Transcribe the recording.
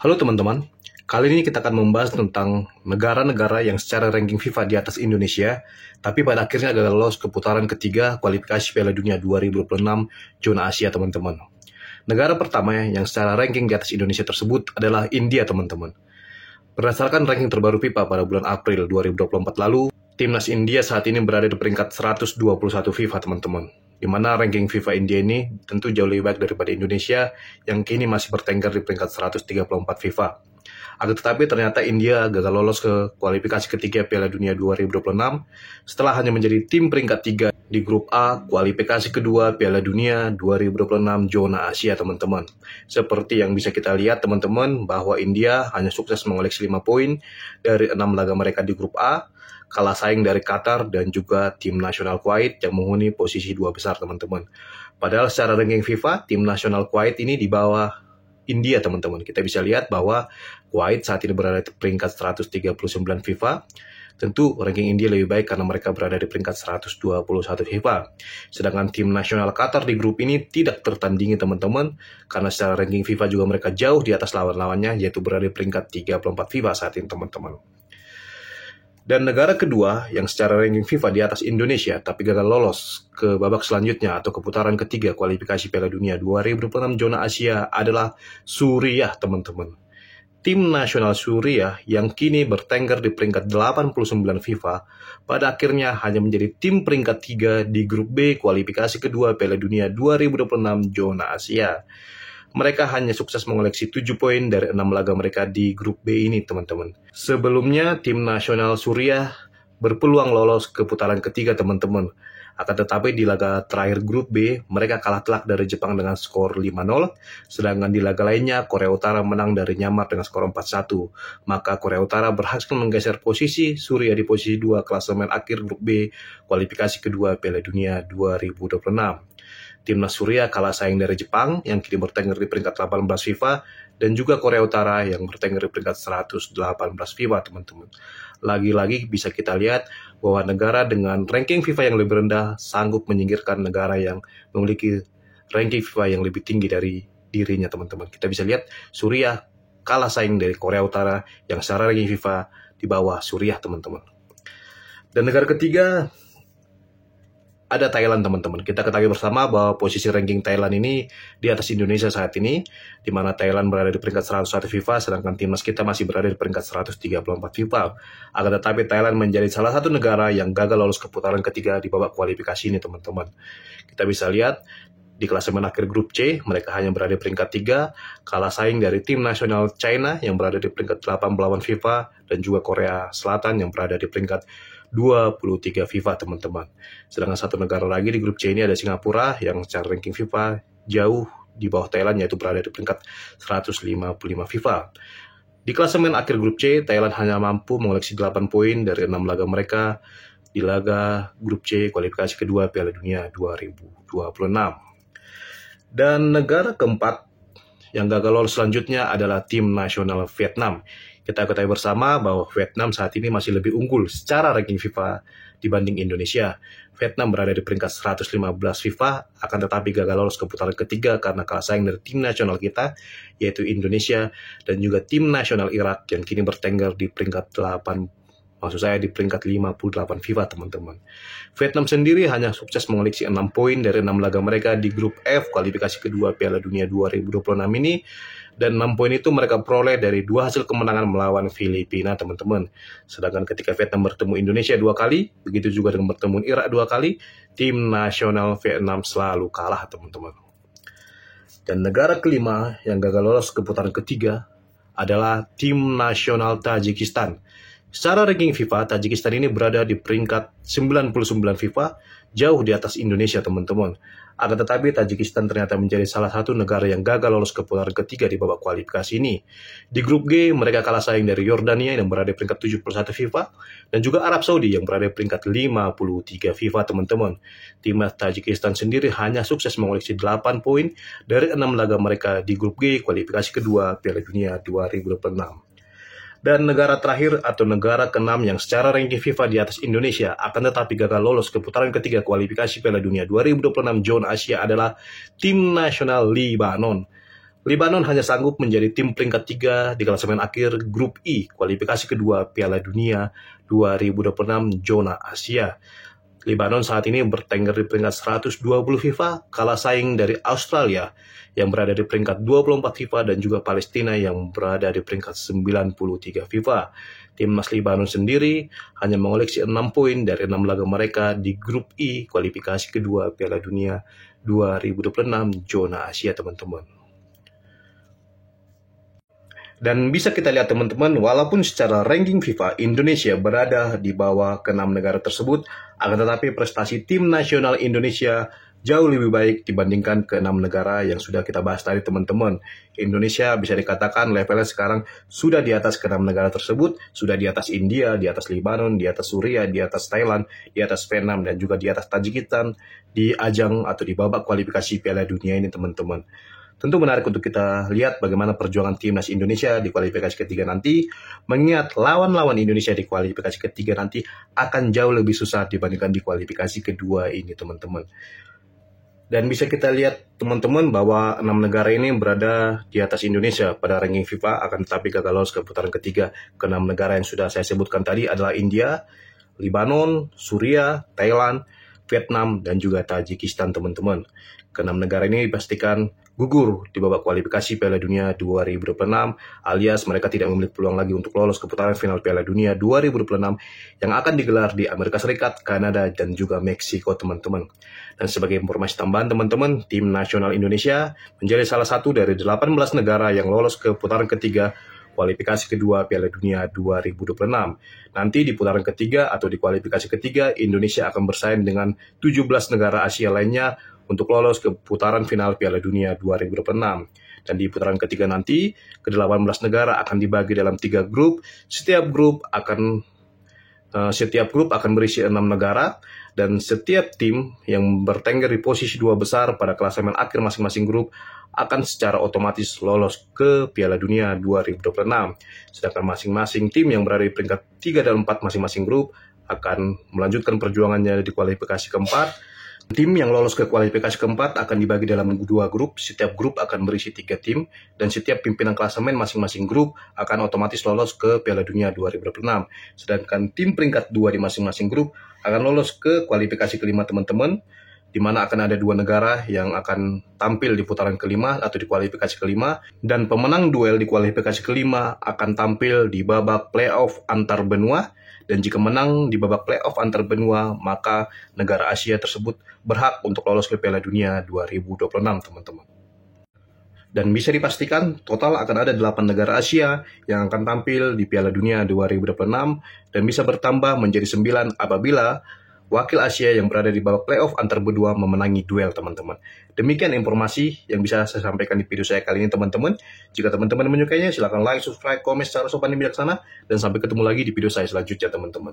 Halo teman-teman, kali ini kita akan membahas tentang negara-negara yang secara ranking FIFA di atas Indonesia, tapi pada akhirnya gagal lolos ke putaran ketiga kualifikasi Piala Dunia 2026 zona Asia teman-teman. Negara pertama yang secara ranking di atas Indonesia tersebut adalah India teman-teman. Berdasarkan ranking terbaru FIFA pada bulan April 2024 lalu, timnas India saat ini berada di peringkat 121 FIFA teman-teman. Di mana ranking FIFA India ini tentu jauh lebih baik daripada Indonesia yang kini masih bertengger di peringkat 134 FIFA. Akan tetapi ternyata India gagal lolos ke kualifikasi ketiga Piala Dunia 2026 setelah hanya menjadi tim peringkat 3 di grup A kualifikasi kedua Piala Dunia 2026 zona Asia teman-teman. Seperti yang bisa kita lihat teman-teman bahwa India hanya sukses mengoleksi 5 poin dari 6 laga mereka di grup A, kalah saing dari Qatar dan juga tim nasional Kuwait yang menghuni posisi 2 besar teman-teman. Padahal secara ranking FIFA, tim nasional Kuwait ini di bawah India teman-teman. Kita bisa lihat bahwa Kuwait saat ini berada di peringkat 139 FIFA. Tentu ranking India lebih baik karena mereka berada di peringkat 121 FIFA. Sedangkan tim nasional Qatar di grup ini tidak tertandingi teman-teman karena secara ranking FIFA juga mereka jauh di atas lawan-lawannya yaitu berada di peringkat 34 FIFA saat ini teman-teman. Dan negara kedua yang secara ranking FIFA di atas Indonesia tapi gagal lolos ke babak selanjutnya atau ke putaran ketiga kualifikasi Piala Dunia 2026 zona Asia adalah Suriah teman-teman. Tim nasional Suriah yang kini bertengger di peringkat 89 FIFA pada akhirnya hanya menjadi tim peringkat 3 di grup B kualifikasi kedua Piala Dunia 2026 zona Asia. Mereka hanya sukses mengoleksi 7 poin dari 6 laga mereka di grup B ini teman-teman. Sebelumnya tim nasional Suriah berpeluang lolos ke putaran ketiga teman-teman. Akan tetapi di laga terakhir grup B, mereka kalah telak dari Jepang dengan skor 5-0, sedangkan di laga lainnya Korea Utara menang dari Myanmar dengan skor 4-1. Maka Korea Utara berhasil menggeser posisi Suriah di posisi 2 klasemen akhir grup B kualifikasi kedua Piala Dunia 2026. Timnas Suriah kalah saing dari Jepang yang kini bertengger di peringkat 18 FIFA dan juga Korea Utara yang bertengger di peringkat 118 FIFA teman-teman. Lagi-lagi bisa kita lihat bahwa negara dengan ranking FIFA yang lebih rendah sanggup menyingkirkan negara yang memiliki ranking FIFA yang lebih tinggi dari dirinya teman-teman. Kita bisa lihat Suriah kalah saing dari Korea Utara yang secara ranking FIFA di bawah Suriah teman-teman. Dan negara ketiga ada Thailand teman-teman. Kita ketahui bersama bahwa posisi ranking Thailand ini di atas Indonesia saat ini, di mana Thailand berada di peringkat 101 FIFA, sedangkan timnas kita masih berada di peringkat 134 FIFA. Akan tetapi Thailand menjadi salah satu negara yang gagal lolos ke putaran ketiga di babak kualifikasi ini teman-teman. Kita bisa lihat di klasemen akhir grup C, mereka hanya berada di peringkat 3, kalah saing dari tim nasional China yang berada di peringkat 8 melawan FIFA, dan juga Korea Selatan yang berada di peringkat 23 FIFA teman-teman. Sedangkan satu negara lagi di grup C ini ada Singapura yang secara ranking FIFA jauh di bawah Thailand yaitu berada di peringkat 155 FIFA. Di klasemen akhir grup C, Thailand hanya mampu mengoleksi 8 poin dari 6 laga mereka di laga grup C kualifikasi kedua Piala Dunia 2026. Dan negara keempat yang gagal lolos selanjutnya adalah tim nasional Vietnam. Kita ketahui bersama bahwa Vietnam saat ini masih lebih unggul secara ranking FIFA dibanding Indonesia. Vietnam berada di peringkat 115 FIFA, akan tetapi gagal lolos ke putaran ketiga karena kalah saing dari tim nasional kita, yaitu Indonesia, dan juga tim nasional Irak yang kini bertengger di peringkat 58 FIFA teman-teman. Vietnam sendiri hanya sukses mengoleksi 6 poin dari 6 laga mereka di grup F kualifikasi kedua Piala Dunia 2026 ini, dan 6 poin itu mereka peroleh dari 2 hasil kemenangan melawan Filipina teman-teman. Sedangkan ketika Vietnam bertemu Indonesia 2 kali, begitu juga dengan bertemu Irak 2 kali, tim nasional Vietnam selalu kalah teman-teman. Dan negara kelima yang gagal lolos ke putaran ketiga adalah tim nasional Tajikistan. Secara ranking FIFA, Tajikistan ini berada di peringkat 99 FIFA, jauh di atas Indonesia teman-teman. Akan tetapi Tajikistan ternyata menjadi salah satu negara yang gagal lolos ke putaran ketiga di babak kualifikasi ini. Di grup G, mereka kalah saing dari Yordania yang berada di peringkat 71 FIFA, dan juga Arab Saudi yang berada di peringkat 53 FIFA teman-teman. Timnas Tajikistan sendiri hanya sukses mengoleksi 8 poin dari 6 laga mereka di grup G kualifikasi kedua Piala Dunia 2026. Dan negara terakhir atau negara keenam yang secara ranking FIFA di atas Indonesia akan tetapi gagal lolos ke putaran ketiga kualifikasi Piala Dunia 2026 zona Asia adalah tim nasional Lebanon. Lebanon hanya sanggup menjadi tim peringkat 3 di klasemen akhir Grup I, kualifikasi kedua Piala Dunia 2026 zona Asia. Lebanon saat ini bertengger di peringkat 120 FIFA, kalah saing dari Australia yang berada di peringkat 24 FIFA dan juga Palestina yang berada di peringkat 93 FIFA. Timnas Lebanon sendiri hanya mengoleksi 6 poin dari 6 laga mereka di Grup I, kualifikasi kedua Piala Dunia 2026 zona Asia, teman-teman. Dan bisa kita lihat teman-teman, walaupun secara ranking FIFA Indonesia berada di bawah ke-6 negara tersebut, akan tetapi prestasi tim nasional Indonesia jauh lebih baik dibandingkan ke-6 negara yang sudah kita bahas tadi teman-teman. Indonesia bisa dikatakan levelnya sekarang sudah di atas ke-6 negara tersebut, sudah di atas India, di atas Lebanon, di atas Suriah, di atas Thailand, di atas Vietnam, dan juga di atas Tajikistan di ajang atau di babak kualifikasi Piala Dunia ini teman-teman. Tentu menarik untuk kita lihat bagaimana perjuangan timnas Indonesia di kualifikasi ketiga nanti, mengingat lawan-lawan Indonesia di kualifikasi ketiga nanti akan jauh lebih susah dibandingkan di kualifikasi kedua ini teman-teman. Dan bisa kita lihat teman-teman bahwa 6 negara ini berada di atas Indonesia pada ranking FIFA, akan tetapi gagal lolos ke putaran ketiga. Ke-6 negara yang sudah saya sebutkan tadi adalah India, Lebanon, Suriah, Thailand, Vietnam, dan juga Tajikistan teman-teman. Ke-6 negara ini dipastikan gugur di babak kualifikasi Piala Dunia 2026, alias mereka tidak memiliki peluang lagi untuk lolos ke putaran final Piala Dunia 2026 yang akan digelar di Amerika Serikat, Kanada, dan juga Meksiko teman-teman. Dan sebagai informasi tambahan teman-teman, tim nasional Indonesia menjadi salah satu dari 18 negara yang lolos ke putaran ketiga kualifikasi kedua Piala Dunia 2026. Nanti di putaran ketiga atau di kualifikasi ketiga, Indonesia akan bersaing dengan 17 negara Asia lainnya untuk lolos ke putaran final Piala Dunia 2026. Dan di putaran ketiga nanti, ke-18 negara akan dibagi dalam 3 grup. Setiap grup akan berisi 6 negara, dan setiap tim yang bertengger di posisi 2 besar pada klasemen akhir masing-masing grup akan secara otomatis lolos ke Piala Dunia 2026. Sedangkan masing-masing tim yang berada di peringkat 3 dan 4 masing-masing grup akan melanjutkan perjuangannya di kualifikasi keempat. Tim yang lolos ke kualifikasi keempat akan dibagi dalam 2 grup, setiap grup akan berisi 3 tim, dan setiap pimpinan klasemen masing-masing grup akan otomatis lolos ke Piala Dunia 2026. Sedangkan tim peringkat 2 di masing-masing grup akan lolos ke kualifikasi kelima teman-teman, di mana akan ada 2 negara yang akan tampil di putaran kelima atau di kualifikasi kelima, dan pemenang duel di kualifikasi kelima akan tampil di babak playoff antar benua, dan jika menang di babak playoff antar benua, maka negara Asia tersebut berhak untuk lolos ke Piala Dunia 2026 teman-teman. Dan bisa dipastikan total akan ada 8 negara Asia yang akan tampil di Piala Dunia 2026 dan bisa bertambah menjadi 9 apabila wakil Asia yang berada di babak playoff antar benua memenangi duel teman-teman. Demikian informasi yang bisa saya sampaikan di video saya kali ini teman-teman. Jika teman-teman menyukainya silahkan like, subscribe, komen secara sopan dan bijaksana. Dan sampai ketemu lagi di video saya selanjutnya teman-teman.